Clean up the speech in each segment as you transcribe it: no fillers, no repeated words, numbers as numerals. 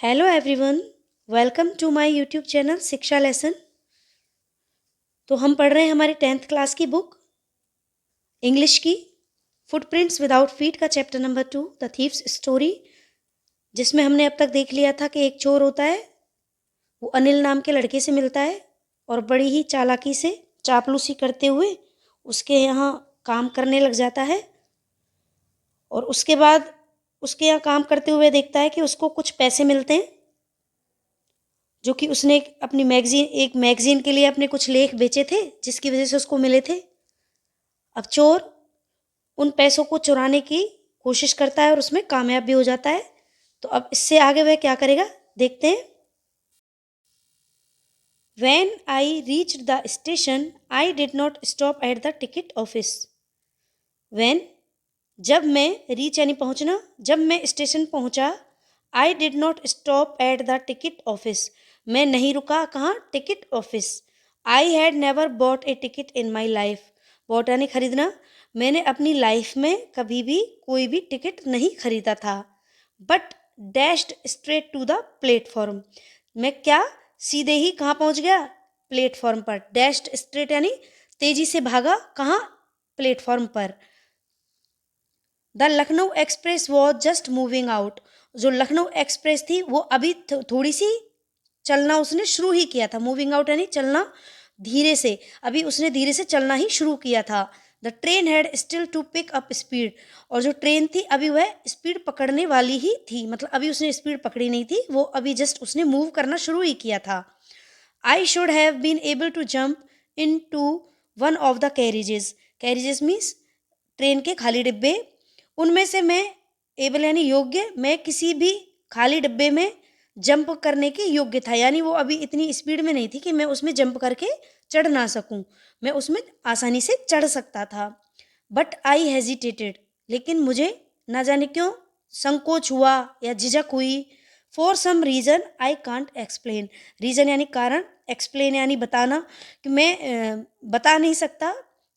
Hello everyone, welcome to my YouTube channel Shiksha lesson. तो हम पढ़ रहे हैं हमारी 10th क्लास की बुक इंग्लिश की फुटप्रिंट्स विदाउट फीट का chapter number 2 the thieves story, जिसमें हमने अब तक देख लिया था कि एक चोर होता है, वो अनिल नाम के लड़के से मिलता है और बड़ी ही चालाकी से चापलूसी करते हुए उसके यहाँ काम करने लग जाता है। और उसके बाद उसके यहाँ काम करते हुए देखता है कि उसको कुछ पैसे मिलते हैं, जो कि उसने एक मैगजीन के लिए अपने कुछ लेख बेचे थे, जिसकी वजह से उसको मिले थे। अब चोर उन पैसों को चुराने की कोशिश करता है और उसमें कामयाब भी हो जाता है। तो अब इससे आगे वह क्या करेगा, देखते हैं। When I reached the station, I did not stop at the ticket office. When जब मैं रीच यानी पहुंचना, जब मैं स्टेशन पहुंचा, I did not stop at the ticket office, मैं नहीं रुका कहाँ, ticket office. I had never bought a ticket in my life, bought यानी खरीदना, मैंने अपनी लाइफ में कभी भी कोई भी टिकट नहीं खरीदा था। But dashed straight to the platform, मैं क्या सीधे ही कहाँ पहुँच गया, प्लेटफॉर्म पर। डैश्ड स्ट्रेट यानी तेजी से भागा, कहाँ, प्लेटफॉर्म पर। The Lucknow express was just moving out, जो लखनऊ एक्सप्रेस थी वो अभी थोड़ी सी चलना उसने शुरू ही किया था। मूविंग आउट यानी चलना धीरे से, अभी उसने धीरे से चलना ही शुरू किया था। The train had still to pick up speed, और जो ट्रेन थी अभी वह स्पीड पकड़ने वाली ही थी, मतलब अभी उसने स्पीड पकड़ी नहीं थी, वो अभी जस्ट उसने मूव करना शुरू ही किया था। I should have been able to jump in to one of the carriages, carriages means train के खाली डिब्बे, उनमें से मैं एबल यानी योग्य, मैं किसी भी खाली डिब्बे में जंप करने के योग्य था, यानी वो अभी इतनी स्पीड में नहीं थी कि मैं उसमें जंप करके चढ़ ना सकूं, मैं उसमें आसानी से चढ़ सकता था। बट आई हेजिटेटेड, लेकिन मुझे ना जाने क्यों संकोच हुआ या झिझक हुई। For some reason I can't explain, reason यानी कारण, एक्सप्लेन यानी बताना, कि मैं बता नहीं सकता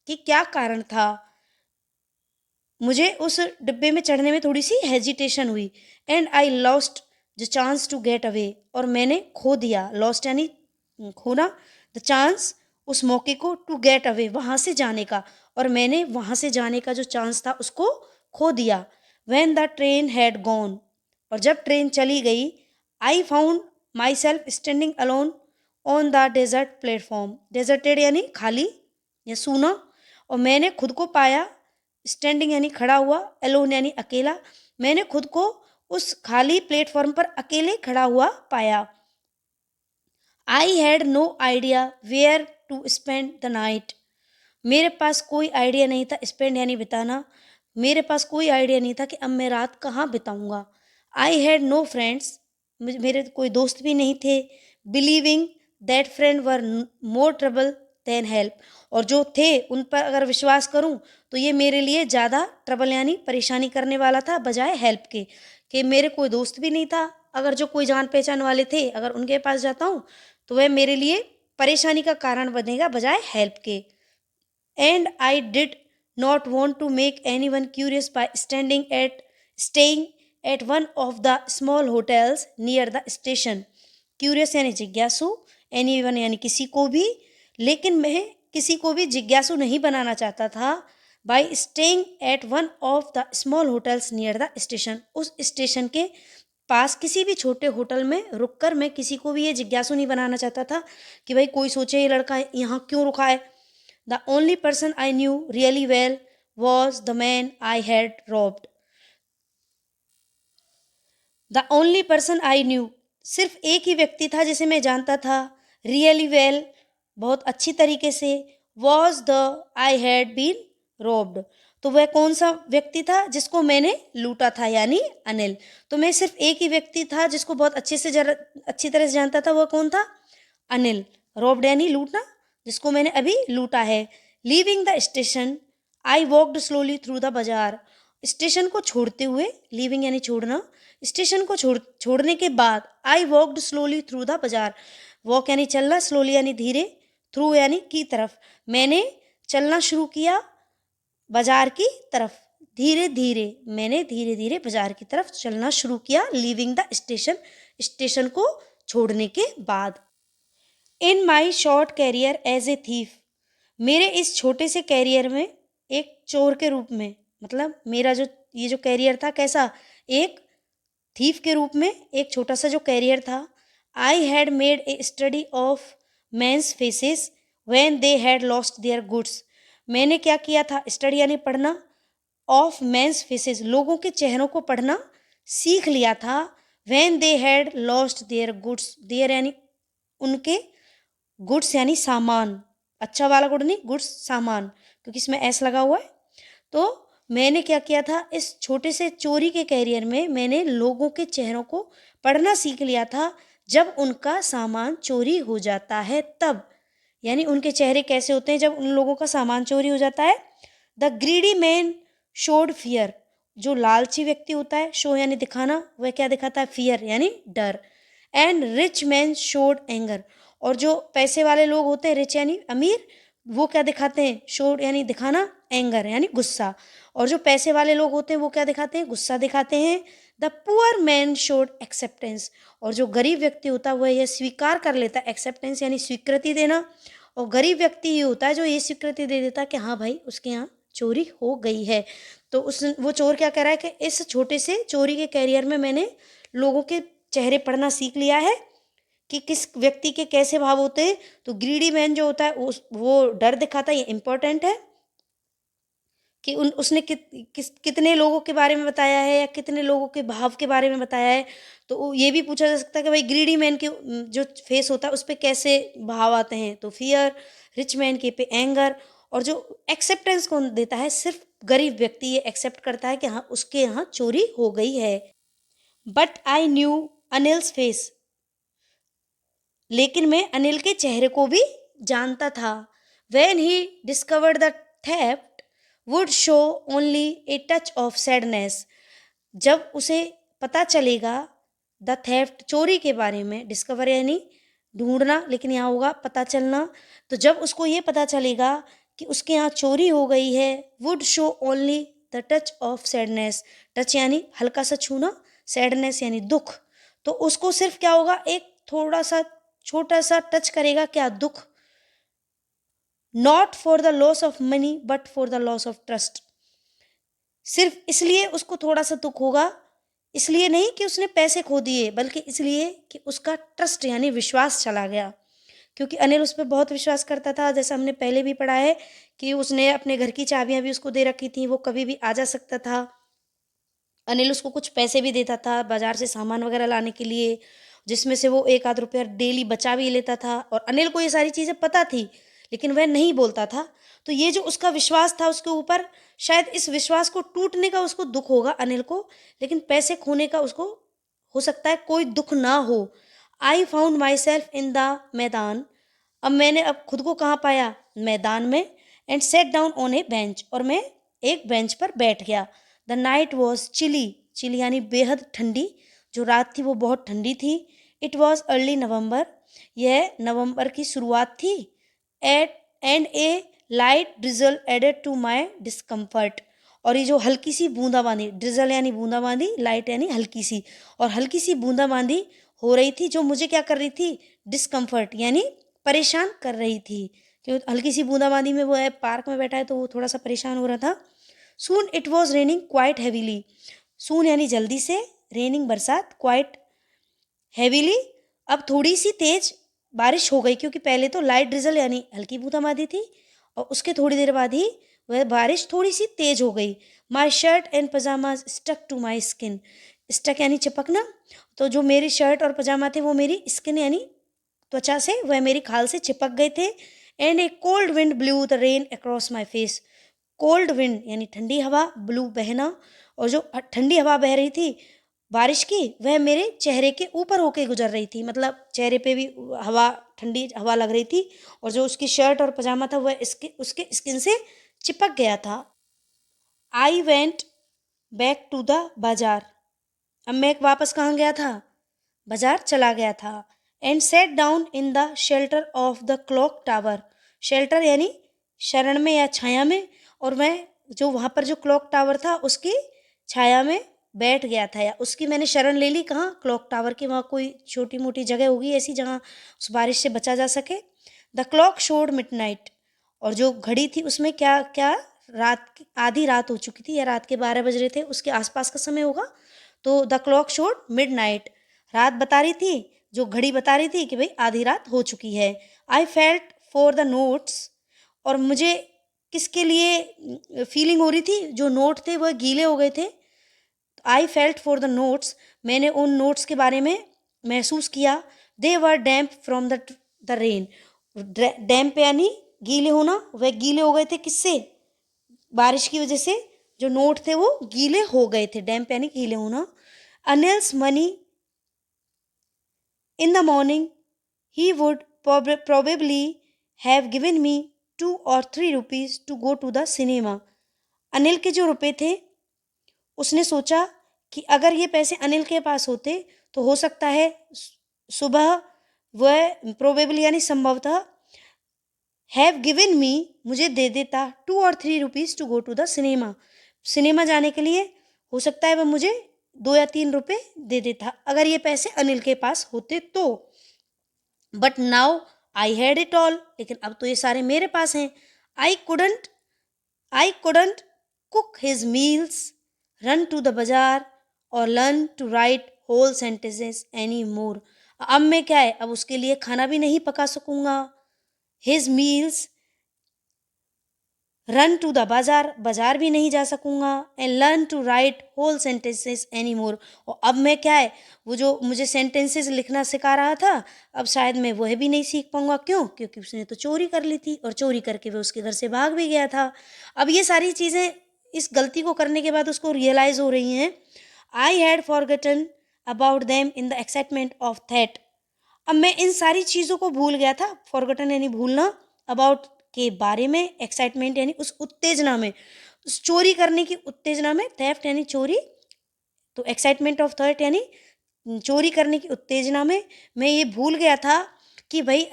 कि क्या कारण था। मुझे उस डिब्बे में चढ़ने में थोड़ी सी हेजिटेशन हुई। And I lost the chance to get away, और मैंने खो दिया, लॉस्ट यानी खोना, द चांस उस मौके को, टू गेट अवे वहाँ से जाने का, और मैंने वहाँ से जाने का जो चांस था उसको खो दिया। When the train had gone, और जब ट्रेन चली गई, I found myself standing alone on the desert platform, deserted यानी खाली या सूना, और मैंने खुद को पाया, स्टैंडिंग यानी खड़ा हुआ, एलोन यानी अकेला, मैंने खुद को उस खाली प्लेटफॉर्म पर अकेले खड़ा हुआ पाया। I had no idea where to spend the night, मेरे पास कोई आइडिया नहीं था, स्पेंड यानी बिताना, मेरे पास कोई आइडिया नहीं था कि अब मैं रात कहाँ बिताऊंगा। आई हैड नो फ्रेंड्स, मेरे कोई दोस्त भी नहीं थे। Believing that friend were more trouble than help, और जो थे उन पर अगर विश्वास करूं तो ये मेरे लिए ज़्यादा ट्रबल यानी परेशानी करने वाला था बजाय हेल्प के, कि मेरे कोई दोस्त भी नहीं था, अगर जो कोई जान पहचान वाले थे अगर उनके पास जाता हूँ तो वह मेरे लिए परेशानी का कारण बनेगा बजाय हेल्प के। And I did not want to make anyone curious by staying at one of the small hotels near the station. Curious यानी जिज्ञासु, anyone यानी किसी को भी, लेकिन मैं किसी को भी जिज्ञासु नहीं बनाना चाहता था। by staying at one of the small hotels near the station, उस स्टेशन के पास किसी भी छोटे होटल में रुककर मैं किसी को भी ये जिज्ञासु नहीं बनाना चाहता था कि भाई कोई सोचे ये लड़का यहाँ क्यों रुका है। The only person I knew really well was the man I had robbed. The only person I knew, सिर्फ एक ही व्यक्ति था जिसे मैं जानता था, really well बहुत अच्छी तरीके से, was the I had been robbed, तो वह कौन सा व्यक्ति था जिसको मैंने लूटा था, यानी अनिल। तो मैं सिर्फ एक ही व्यक्ति था जिसको बहुत अच्छी तरह से जानता था, वह कौन था, अनिल। रोब्ड यानी लूटना, जिसको मैंने अभी लूटा है। Leaving the station I walked slowly through the बाजार, स्टेशन को छोड़ते हुए, लीविंग यानी छोड़ना, स्टेशन को छोड़ने के बाद I walked slowly through the बाजार, वॉक यानी चलना, स्लोली यानी धीरे, थ्रू यानी की तरफ, मैंने चलना शुरू किया बाजार की तरफ, धीरे धीरे मैंने धीरे धीरे बाजार की तरफ चलना शुरू किया, लीविंग द स्टेशन, स्टेशन को छोड़ने के बाद। In my short career as a thief, मेरे इस छोटे से कैरियर में एक चोर के रूप में, मतलब मेरा जो ये जो कैरियर था कैसा, एक थीफ के रूप में एक छोटा सा जो कैरियर था। I had made a study of men's faces when they had lost their goods, मैंने क्या किया था, स्टडी यानी पढ़ना, ऑफ मैंस फेसेस लोगों के चेहरों को पढ़ना सीख लिया था। When they had lost their goods, their यानी उनके, गुड्स यानी सामान, अच्छा वाला गुड नहीं, गुड्स सामान, क्योंकि इसमें एस लगा हुआ है। तो मैंने क्या किया था, इस छोटे से चोरी के कैरियर में मैंने लोगों के चेहरों को पढ़ना सीख लिया था जब उनका सामान चोरी हो जाता है तब, यानी उनके चेहरे कैसे होते हैं जब उन लोगों का सामान चोरी हो जाता है। The greedy man showed fear, जो लालची व्यक्ति होता है, शो यानी दिखाना, वह क्या दिखाता है, फियर यानी डर। And rich man showed anger, और जो पैसे वाले लोग होते हैं, रिच यानी अमीर, वो क्या दिखाते हैं, शोड यानी दिखाना, एंगर यानी गुस्सा। और जो पैसे वाले लोग होते हैं वो क्या दिखाते हैं, गुस्सा दिखाते हैं। The poor man showed acceptance, और जो गरीब व्यक्ति होता है वह यह स्वीकार कर लेता है, एक्सेप्टेंस यानी स्वीकृति देना, और गरीब व्यक्ति ही होता है जो ये स्वीकृति दे देता है कि हाँ भाई उसके यहाँ चोरी हो गई है। तो उस वो चोर क्या कह रहा है कि इस छोटे से चोरी के कैरियर में मैंने लोगों के चेहरे पढ़ना सीख लिया है कि किस व्यक्ति के कैसे भाव होते हैं। तो ग्रीडी मैन जो होता है वो डर दिखाता है, ये इंपॉर्टेंट है कि उसने कितने लोगों के बारे में बताया है या कितने लोगों के भाव के बारे में बताया है। तो ये भी पूछा जा सकता है कि भाई ग्रीडी मैन के जो फेस होता है उस पर कैसे भाव आते हैं, तो फियर, रिच मैन के पे एंगर। और जो एक्सेप्टेंस कौन देता है, सिर्फ गरीब व्यक्ति ये एक्सेप्ट करता है कि हाँ उसके यहाँ चोरी हो गई है। But I knew Anil's face, लेकिन मैं अनिल के चेहरे को भी जानता था। When he discovered the theft would show only a touch of sadness, जब उसे पता चलेगा द थेफ्ट चोरी के बारे में, डिस्कवर यानी ढूंढना, लेकिन यहाँ होगा पता चलना। तो जब उसको ये पता चलेगा कि उसके यहाँ चोरी हो गई है, would show only the touch of sadness, touch यानी हल्का सा छूना, सैडनेस यानी दुख। तो उसको सिर्फ क्या होगा, एक थोड़ा सा छोटा सा टच करेगा, क्या, दुख। Not for the loss of money but for the loss of trust, सिर्फ इसलिए उसको थोड़ा सा दुख होगा, इसलिए नहीं कि उसने पैसे खो दिए, बल्कि इसलिए कि उसका ट्रस्ट यानी विश्वास चला गया। क्योंकि अनिल उस पर बहुत विश्वास करता था, जैसा हमने पहले भी पढ़ा है कि उसने अपने घर की चाबियां भी उसको दे रखी थी, वो कभी भी आ जा सकता था। अनिल उसको कुछ पैसे भी देता था बाजार से सामान वगैरह लाने के लिए, जिसमें से वो 1 आध रुपया डेली बचा भी लेता था। और अनिल को ये सारी चीज़ें पता थी, लेकिन वह नहीं बोलता था। तो ये जो उसका विश्वास था उसके ऊपर, शायद इस विश्वास को टूटने का उसको दुख होगा अनिल को, लेकिन पैसे खोने का उसको हो सकता है कोई दुख ना हो। I found myself in the maidan, अब खुद को कहाँ पाया, मैदान में। And sat down on a bench, और मैं एक बेंच पर बैठ गया। The night was chilly, chilly यानी बेहद ठंडी, जो रात थी वो बहुत ठंडी थी। इट वॉज अर्ली नवंबर, यह नवंबर की शुरुआत थी। At and a light drizzle added to my discomfort, और ये जो हल्की सी बूंदाबांदी, ड्रिजल यानी बूंदाबांदी, लाइट यानी हल्की सी, और हल्की सी बूंदाबांदी हो रही थी जो मुझे क्या कर रही थी, डिस्कम्फर्ट यानी परेशान कर रही थी। क्यों, हल्की सी बूंदाबांदी में वो है, पार्क में बैठा है तो वो थोड़ा सा परेशान हो रहा था। Soon it was raining quite heavily, soon यानी जल्दी से, रेनिंग बरसात, क्वाइट हैवीली अब थोड़ी सी तेज बारिश हो गई, क्योंकि पहले तो लाइट ड्रिजल यानी हल्की बूंदाबांदी थी, और उसके थोड़ी देर बाद ही वह बारिश थोड़ी सी तेज हो गई। My shirt and pyjama stuck to my skin, stuck यानी चिपकना, तो जो मेरी शर्ट और पजामा थे वो मेरी स्किन यानी त्वचा से, वह मेरी खाल से चिपक गए थे। And A cold wind blue the rain across my face, cold wind यानी ठंडी हवा, ब्लू बहना, और जो ठंडी हवा बह रही थी बारिश की, वह मेरे चेहरे के ऊपर होके गुजर रही थी, मतलब चेहरे पे भी हवा, ठंडी हवा लग रही थी, और जो उसकी शर्ट और पजामा था वह उसके स्किन से चिपक गया था। I went back to the bazaar, अब मैं वापस कहाँ गया था, बाजार चला गया था। And sat down in the shelter of the clock tower, shelter यानी शरण में या छाया में, और मैं जो वहाँ पर जो क्लॉक टावर था उसकी छाया में बैठ गया था, या उसकी मैंने शरण ले ली। कहाँ? क्लॉक टावर की, वहाँ कोई छोटी मोटी जगह होगी ऐसी जहाँ उस बारिश से बचा जा सके। द क्लॉक शोड मिडनाइट, और जो घड़ी थी उसमें क्या क्या, आधी रात हो चुकी थी, या रात के 12 बज रहे थे, उसके आसपास का समय होगा। तो द क्लॉक शोड मिडनाइट, रात बता रही थी, जो घड़ी बता रही थी कि भाई आधी रात हो चुकी है। I felt for the notes, और मुझे किसके लिए फीलिंग हो रही थी, जो नोट थे वह गीले हो गए थे। I felt for the notes, मैंने उन नोट्स के बारे में महसूस किया। दे वर डैम्प फ्रॉम द रेन, डैम्प यानी गीले होना, वह गीले हो गए थे किससे? बारिश की वजह से जो नोट थे वो गीले हो गए थे, डैम्प यानी गीले होना। Anil's money in the morning, he would probably have given me 2 or 3 rupees to go to the cinema. Anil के जो रुपए थे, उसने सोचा कि अगर ये पैसे अनिल के पास होते तो हो सकता है सुबह वह प्रोबेबली यानी संभवतः हैव गिवन मी, मुझे दे देता 2 or 3 rupees to go to the cinema, cinema जाने के लिए हो सकता है वह मुझे 2 या 3 रुपए दे देता अगर ये पैसे अनिल के पास होते तो। But now I had it all, लेकिन अब तो ये सारे मेरे पास हैं। I couldn't I couldn't cook his meals, run to the bazaar और learn to write whole sentences any more. अब मैं क्या है, अब उसके लिए खाना भी नहीं पका सकूंगा। His meals, run to the bazaar, बाजार भी नहीं जा सकूंगा। And learn to write whole sentences any more, और अब मैं क्या है, वो जो मुझे सेंटेंसेस लिखना सिखा रहा था, अब शायद मैं वह भी नहीं सीख पाऊंगा। क्यों? क्योंकि उसने तो चोरी कर ली थी, और चोरी करके वो उसके घर से भाग भी गया था। अब ये सारी चीज़ें इस गलती को करने के बाद उसको रियलाइज हो रही हैं। I had forgotten about them in the excitement of that, अब मैं इन सारी चीज़ों को भूल गया था। फॉरगॉटन यानी भूलना, अबाउट के बारे में, एक्साइटमेंट यानी उस उत्तेजना में, उस चोरी करने की उत्तेजना में, थेफ्ट यानी चोरी, तो एक्साइटमेंट ऑफ थॉट यानी चोरी करने की उत्तेजना में मैं ये भूल गया था कि भाई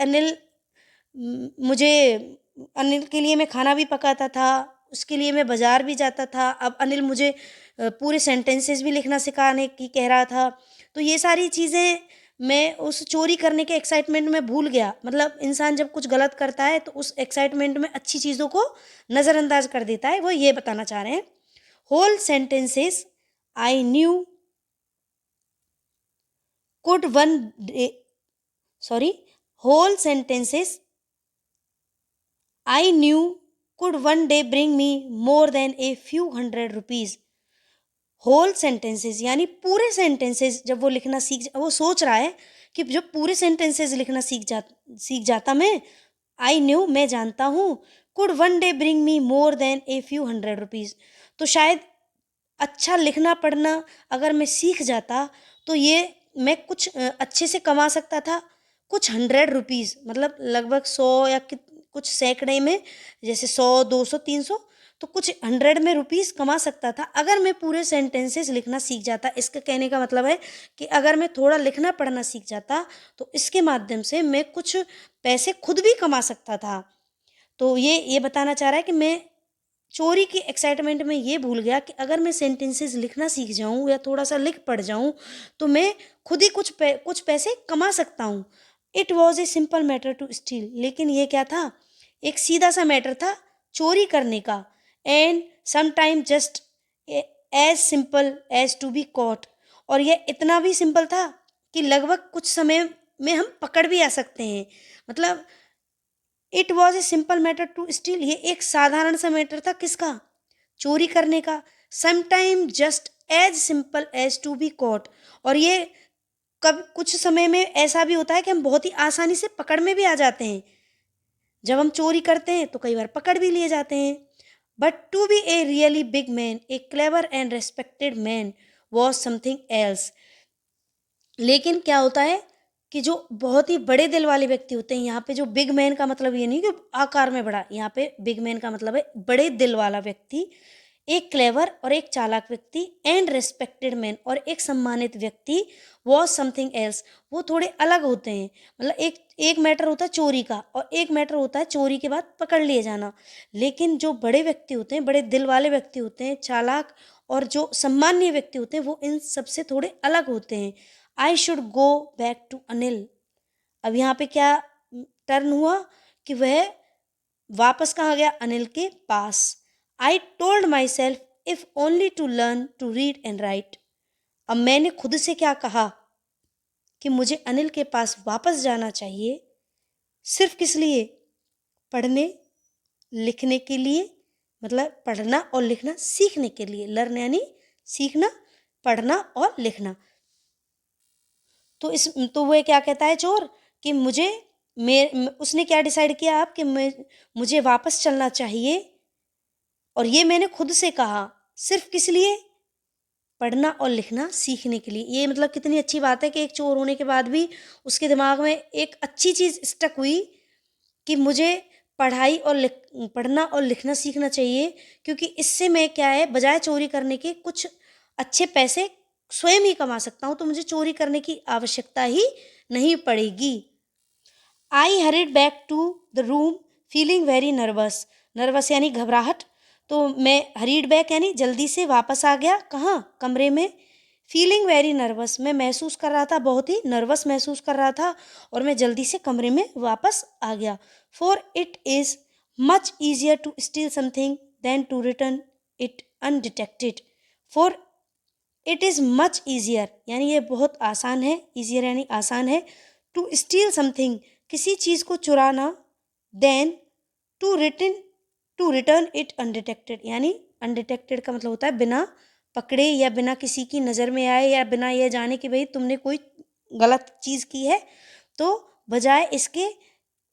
मुझे अनिल के लिए मैं खाना भी पकाता था, उसके लिए मैं बाज़ार भी जाता था। अब अनिल मुझे पूरे सेंटेंसेस भी लिखना सिखाने की कह रहा था। तो ये सारी चीज़ें मैं उस चोरी करने के एक्साइटमेंट में भूल गया। मतलब इंसान जब कुछ गलत करता है तो उस एक्साइटमेंट में अच्छी चीज़ों को नज़रअंदाज कर देता है, वो ये बताना चाह रहे हैं। Whole sentences I knew could one day sorry whole sentences I knew could one day bring me more than a few hundred rupees। Whole sentences यानी पूरे सेंटेंसेस जब वो लिखना वो सोच रहा है कि जब पूरे सेंटेंसेस लिखना सीख जाता मैं, आई न्यू मैं जानता हूँ, could one day bring me more than a few hundred rupees, तो शायद अच्छा लिखना पढ़ना अगर मैं सीख जाता तो ये मैं कुछ अच्छे से कमा सकता था। कुछ 100 रुपीज़ मतलब लगभग 100 या कुछ सैकड़े में, जैसे 100 200 300, तो कुछ 100 में रुपीज़ कमा सकता था अगर मैं पूरे सेंटेंसेस लिखना सीख जाता। इसका कहने का मतलब है कि अगर मैं थोड़ा लिखना पढ़ना सीख जाता तो इसके माध्यम से मैं कुछ पैसे खुद भी कमा सकता था। तो ये बताना चाह रहा है कि मैं चोरी की एक्साइटमेंट में ये भूल गया कि अगर मैं सेंटेंसेस लिखना सीख जाऊं या थोड़ा सा लिख पढ़ जाऊं तो मैं खुद ही कुछ पैसे कमा सकता हूं। It was a simple matter to steal, लेकिन ये क्या था, एक सीधा सा मैटर था चोरी करने का। And sometime just as simple as to be caught, और यह इतना भी सिंपल था कि लगभग कुछ समय में हम पकड़ भी आ सकते हैं। मतलब it was a simple matter to steal, ये एक साधारण सा मैटर था किसका, चोरी करने का। Sometime just as simple as to be caught, और ये कब कुछ समय में ऐसा भी होता है कि हम बहुत ही आसानी से पकड़ में भी आ जाते हैं। जब हम चोरी करते हैं तो कई बार पकड़ भी लिए जाते हैं। But to be a really big man, a clever and respected man was something else, लेकिन क्या होता है कि जो बहुत ही बड़े दिल वाले व्यक्ति होते हैं, यहाँ पे जो बिग मैन का मतलब ये नहीं कि आकार में बड़ा, यहाँ पे बिग मैन का मतलब है बड़े दिल वाला व्यक्ति, एक क्लेवर और एक चालाक व्यक्ति एंड रेस्पेक्टेड मैन और एक सम्मानित व्यक्ति वॉज समथिंग एल्स, वो थोड़े अलग होते हैं। मतलब एक एक मैटर होता है चोरी का और एक मैटर होता है चोरी के बाद पकड़ लिए जाना। लेकिन जो बड़े व्यक्ति होते हैं, बड़े दिल वाले व्यक्ति होते हैं, चालाक और जो सम्मानीय व्यक्ति होते हैं, वो इन सबसे थोड़े अलग होते हैं। I should go back to Anil. अब यहाँ पे क्या टर्न हुआ कि वह वापस कहाँ गया, अनिल के पास। I told my self if only to learn to read and write. अब मैंने खुद से क्या कहा कि मुझे अनिल के पास वापस जाना चाहिए, सिर्फ किस लिए, पढ़ने लिखने के लिए, मतलब पढ़ना और लिखना सीखने के लिए। लर्न यानी सीखना, पढ़ना और लिखना। तो वो क्या कहता है चोर कि उसने क्या डिसाइड किया आप कि मुझे वापस चलना चाहिए, और ये मैंने खुद से कहा, सिर्फ किस लिए, पढ़ना और लिखना सीखने के लिए। ये मतलब कितनी अच्छी बात है कि एक चोर होने के बाद भी उसके दिमाग में एक अच्छी चीज़ स्टक हुई कि मुझे पढ़ना और लिखना सीखना चाहिए, क्योंकि इससे मैं क्या है, बजाय चोरी करने के कुछ अच्छे पैसे स्वयं ही कमा सकता हूँ, तो मुझे चोरी करने की आवश्यकता ही नहीं पड़ेगी। I hurried back to the room feeling very nervous. Nervous यानी घबराहट, तो मैं हरीड बैक यानी जल्दी से वापस आ गया, कहाँ, कमरे में। फीलिंग वेरी नर्वस, मैं महसूस कर रहा था, बहुत ही नर्वस महसूस कर रहा था, और मैं जल्दी से कमरे में वापस आ गया। For it is much easier to steal something than to return it undetected. For it is much easier यानी ये बहुत आसान है, ईजियर यानी आसान है, टू स्टील समथिंग किसी चीज़ को चुराना, than to return it undetected यानी अनडिटेक्टेड का मतलब होता है बिना पकड़े या बिना किसी की नज़र में आए या बिना ये जाने कि भाई तुमने कोई गलत चीज़ की है, तो बजाय इसके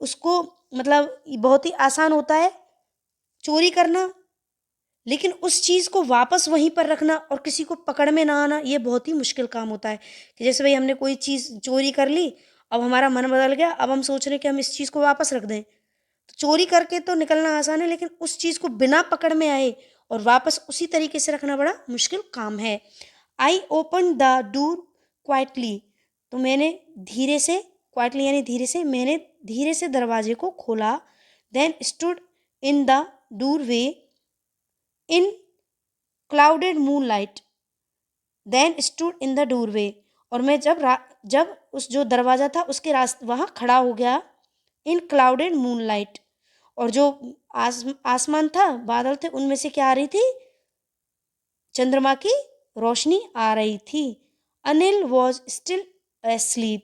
उसको मतलब बहुत ही आसान होता है चोरी करना, लेकिन उस चीज़ को वापस वहीं पर रखना और किसी को पकड़ में ना आना, ये बहुत ही मुश्किल काम होता है। कि जैसे भाई हमने कोई चीज़ चोरी कर ली, अब हमारा मन बदल गया, अब हम सोच रहे हैं कि हम इस चीज़ को वापस रख दें। तो चोरी करके तो निकलना आसान है, लेकिन उस चीज़ को बिना पकड़ में आए और वापस उसी तरीके से रखना बड़ा मुश्किल काम है। I open the door quietly, तो मैंने धीरे से, क्वाइटली यानी धीरे से, मैंने धीरे से दरवाजे को खोला। Then stood in the doorway in clouded moonlight, then stood in the doorway, और मैं जब उस जो दरवाज़ा था उसके वहाँ खड़ा हो गया, इन क्लाउडेड मून लाइट, और जो आसमान था, बादल थे, उनमें से क्या आ रही थी, चंद्रमा की रोशनी आ रही थी। अनिल वॉज स्टिल एस्लीप,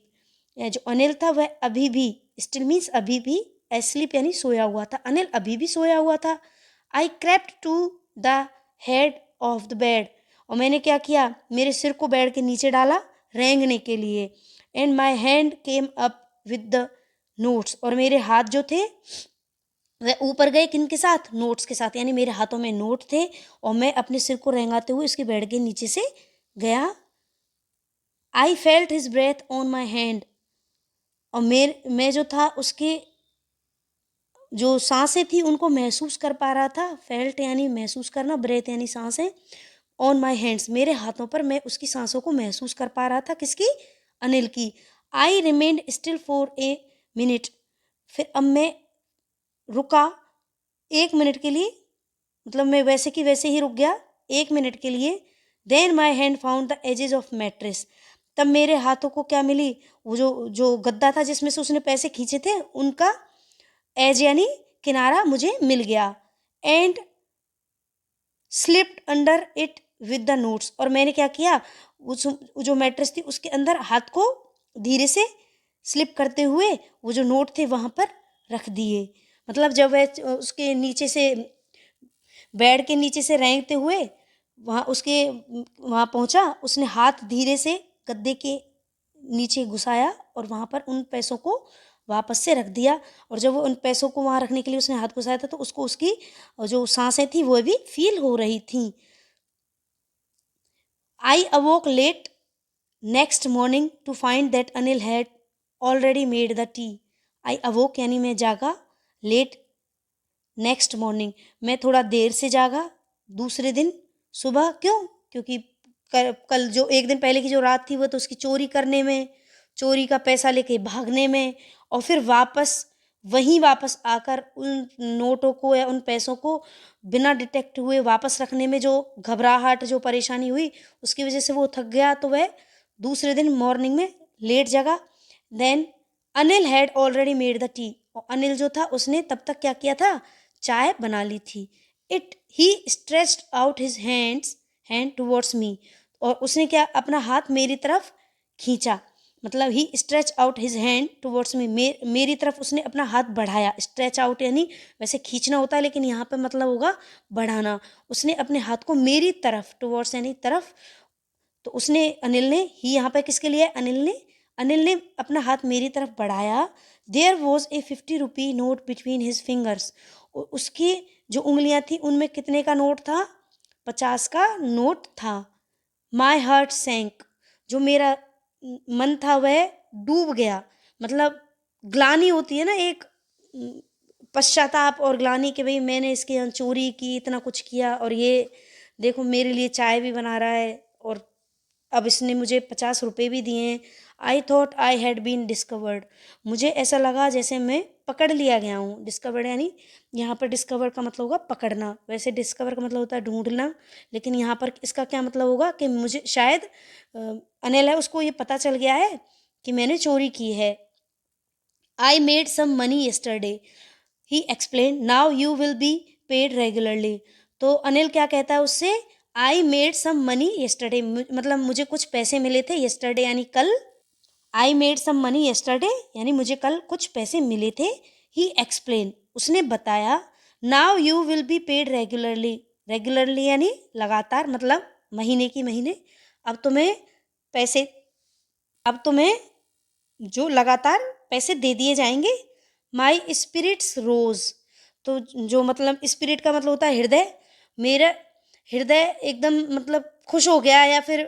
जो अनिल था वह अभी भी, स्टिल मीन्स अभी भी, एस्लीप यानी सोया हुआ था, अनिल अभी भी सोया हुआ था। I crept to the head of the bed, और मैंने क्या किया, मेरे सिर को बेड के नीचे डाला रेंगने के लिए। And my hand came up with the notes, और मेरे हाथ जो थे वह ऊपर गए, किनके साथ, नोट्स के साथ, यानी मेरे हाथों में नोट थे और मैं अपने सिर को रेंगाते हुए उसके बेड के नीचे से गया। I felt his breath on my hand, और मैं जो था उसके जो सांसें थी उनको महसूस कर पा रहा था। फेल्ट यानी महसूस करना, ब्रेथ यानी सांसें, ऑन माई हैंड्स मेरे हाथों पर मैं उसकी सांसों को महसूस कर पा रहा था, किसकी, अनिल की। आई remained still for a minute, फिर अब मैं रुका 1 मिनट के लिए, मतलब मैं वैसे की वैसे ही रुक गया 1 मिनट के लिए। Then my hand found the edges of mattress, तब मेरे हाथों को क्या मिली, वो जो जो गद्दा था जिसमें से उसने पैसे खींचे थे, उनका एज यानी किनारा मुझे मिल गया। And slipped under it with the notes, और मैंने क्या किया, उस जो मैट्रेस थी उसके अंदर हाथ को धीरे से स्लिप करते हुए वो जो नोट थे वहाँ पर रख दिए। मतलब जब वह उसके नीचे से, बेड के नीचे से रेंगते हुए वहाँ पहुँचा, उसने हाथ धीरे से गद्दे के नीचे घुसाया और वहाँ पर उन पैसों को वापस से रख दिया। और जब वो उन पैसों को वहाँ रखने के लिए उसने हाथ घुसाया था, तो उसको उसकी जो सांसें थी वो भी फील हो रही थी। I awoke late next morning to find that Anil had already made the tea. I awoke यानी मैं जागा, लेट नेक्स्ट मॉर्निंग मैं थोड़ा देर से जागा, दूसरे दिन सुबह क्यों? क्योंकि कल जो एक दिन पहले की जो रात थी वो तो उसकी चोरी करने में, चोरी का पैसा लेके भागने में, और फिर वापस आकर उन नोटों को या उन पैसों को बिना डिटेक्ट हुए वापस रखने में जो घबराहट, जो परेशानी हुई, उसकी वजह से वो थक गया, तो वह दूसरे दिन मॉर्निंग में लेट जगा। Then Anil had already made the tea, और अनिल जो था उसने तब तक क्या किया था, चाय बना ली थी। It he stretched out his hand towards me, और उसने क्या, अपना हाथ मेरी तरफ खींचा, मतलब he stretch out his hand towards me, मेरी तरफ उसने अपना हाथ बढ़ाया। स्ट्रेच आउट यानी वैसे खींचना होता है, लेकिन यहाँ पे मतलब होगा बढ़ाना। उसने अपने हाथ को मेरी तरफ, टुवर्ड्स यानी तरफ, तो उसने, अनिल ने, ही यहाँ पे किसके लिए है, अनिल ने अपना हाथ मेरी तरफ बढ़ाया। There was a 50 rupee note between his fingers, उसकी जो उंगलियां थी उनमें कितने का नोट था, 50 का नोट था। माई हार्ट सैंक, जो मेरा मन था वह डूब गया, मतलब ग्लानि होती है ना एक, पश्चाताप और ग्लानि कि भाई मैंने इसके यहाँ चोरी की, इतना कुछ किया, और ये देखो मेरे लिए चाय भी बना रहा है, और अब इसने मुझे 50 रुपये भी दिए हैं। I thought I had been discovered, मुझे ऐसा लगा जैसे मैं पकड़ लिया गया हूँ। डिस्कवर्ड यानी यहाँ पर डिस्कवर का मतलब होगा पकड़ना, वैसे डिस्कवर का मतलब होता है ढूंढना, लेकिन यहाँ पर इसका क्या मतलब होगा कि मुझे शायद अनिल है उसको ये पता चल गया है कि मैंने चोरी की है। I made some money yesterday, he explain, now you will be paid regularly. तो अनिल क्या कहता है उससे, I made some money yesterday, मतलब मुझे कुछ पैसे मिले थे, यस्टरडे यानी कल। I made some money yesterday यानी मुझे कल कुछ पैसे मिले थे। ही एक्सप्लेन, उसने बताया। Now you will be paid regularly, regularly यानी लगातार, मतलब महीने की महीने, अब तुम्हें पैसे, अब तुम्हें जो लगातार पैसे दे दिए जाएंगे। माई स्पिरिट्स रोज, तो जो मतलब स्पिरिट का मतलब होता है हृदय, मेरा हृदय एकदम मतलब खुश हो गया, या फिर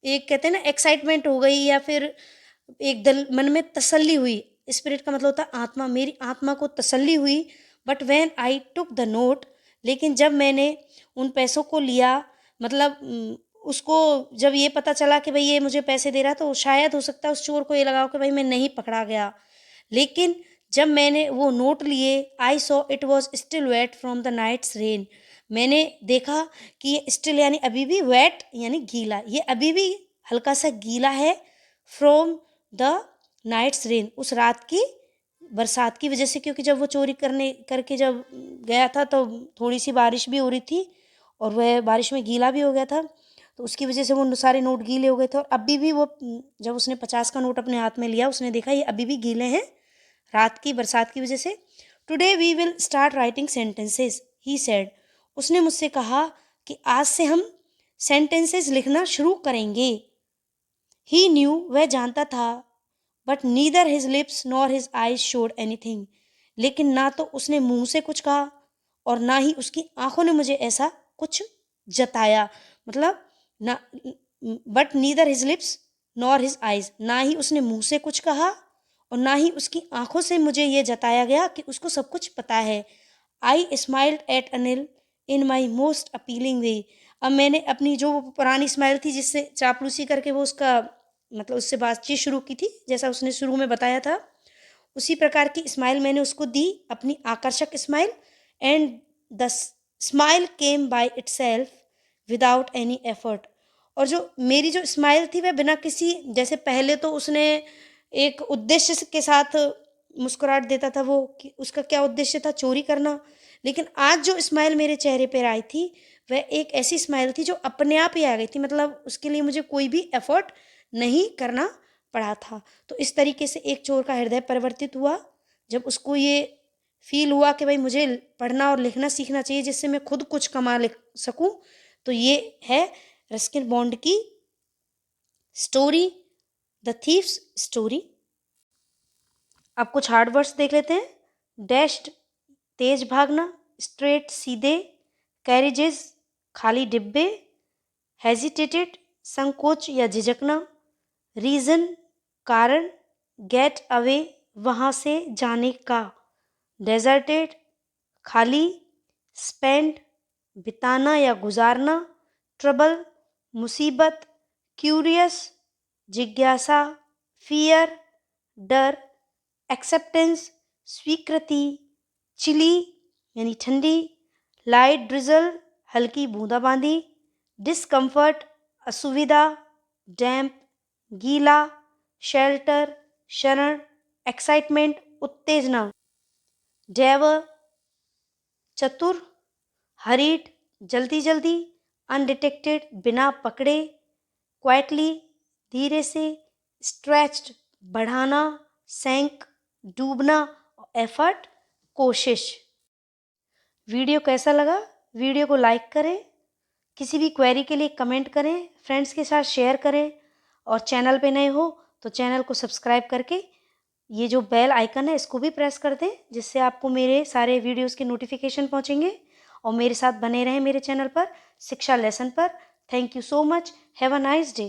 एक कहते हैं ना एक्साइटमेंट हो गई, या फिर एक दल मन में तसल्ली हुई। स्पिरिट का मतलब होता है आत्मा, मेरी आत्मा को तसल्ली हुई। But when I took the note, लेकिन जब मैंने उन पैसों को लिया, मतलब उसको जब ये पता चला कि भाई ये मुझे पैसे दे रहा है, तो शायद हो सकता है उस चोर को ये लगा कि भाई मैं नहीं पकड़ा गया। लेकिन जब मैंने वो नोट लिए, I saw it was still wet from the night's rain, मैंने देखा कि ये स्टिल यानी अभी भी, वेट यानी गीला, ये अभी भी हल्का सा गीला है, फ्रॉम द नाइट्स रेन, उस रात की बरसात की वजह से, क्योंकि जब वो चोरी करके जब गया था तो थोड़ी सी बारिश भी हो रही थी, और वह बारिश में गीला भी हो गया था, तो उसकी वजह से वो सारे नोट गीले हो गए थे। और अभी भी वो, जब उसने 50 का नोट अपने हाथ में लिया, उसने देखा ये अभी भी गीले हैं रात की बरसात की वजह से। Today we will start writing sentences, he said, उसने मुझसे कहा कि आज से हम सेंटेंसेस लिखना शुरू करेंगे। ही न्यू, वह जानता था, but neither his lips nor his eyes showed anything, लेकिन ना तो उसने मुंह से कुछ कहा और ना ही उसकी आंखों ने मुझे ऐसा कुछ जताया, मतलब ना, but neither his lips nor his eyes, ना ही उसने मुंह से कुछ कहा और ना ही उसकी आंखों से मुझे ये जताया गया कि उसको सब कुछ पता है। I smiled at Anil in my most appealing way, अब मैंने अपनी जो पुरानी स्माइल थी जिससे चापलूसी करके वो उसका मतलब उससे बातचीत शुरू की थी, जैसा उसने शुरू में बताया था, उसी प्रकार की स्माइल मैंने उसको दी, अपनी आकर्षक smile. And the smile came by itself without any effort, और जो मेरी जो स्माइल थी वह बिना किसी, जैसे पहले तो उसने एक उद्देश्य के साथ मुस्कुराहट देता था वो, कि उसका क्या उद्देश्य था, चोरी करना, लेकिन आज जो स्माइल मेरे चेहरे पर आई थी वह एक ऐसी स्माइल थी जो अपने आप ही आ गई थी, मतलब उसके लिए मुझे कोई भी एफर्ट नहीं करना पड़ा था। तो इस तरीके से एक चोर का हृदय परिवर्तित हुआ जब उसको ये फील हुआ कि भाई मुझे पढ़ना और लिखना सीखना चाहिए जिससे मैं खुद कुछ कमा ले सकूं। तो ये है रस्किन बॉन्ड की स्टोरी, द थीफ्स स्टोरी। अब कुछ हार्ड वर्ड्स देख लेते हैं। डैश्ड, तेज भागना, स्ट्रेट सीधे, कैरेजेस, खाली डिब्बे, हेजिटेटेड, संकोच या झिझकना, रीजन, कारण, गेट अवे, वहाँ से जाने का, डेजर्टेड, खाली, स्पेंड, बिताना या गुजारना, ट्रबल मुसीबत, क्यूरियस जिज्ञासा, फियर डर, एक्सेप्टेंस स्वीकृति, चिली यानी ठंडी, लाइट ड्रिजल हल्की बूंदाबांदी, डिस्कम्फर्ट असुविधा, डैम्प गीला, शेल्टर शरण, एक्साइटमेंट उत्तेजना, डेवर चतुर, हरीड जल्दी जल्दी, अनडिटेक्टेड बिना पकड़े, क्वाइटली धीरे से, स्ट्रेच्ड बढ़ाना, सैंक डूबना, एफर्ट कोशिश। वीडियो कैसा लगा? वीडियो को लाइक करें, किसी भी क्वेरी के लिए कमेंट करें, फ्रेंड्स के साथ शेयर करें और चैनल पे नए हो तो चैनल को सब्सक्राइब करके ये जो बेल आइकन है इसको भी प्रेस कर दें, जिससे आपको मेरे सारे वीडियोस के नोटिफिकेशन पहुंचेंगे और मेरे साथ बने रहें मेरे चैनल पर शिक्षा लेसन पर। Thank you so much. Have a nice day.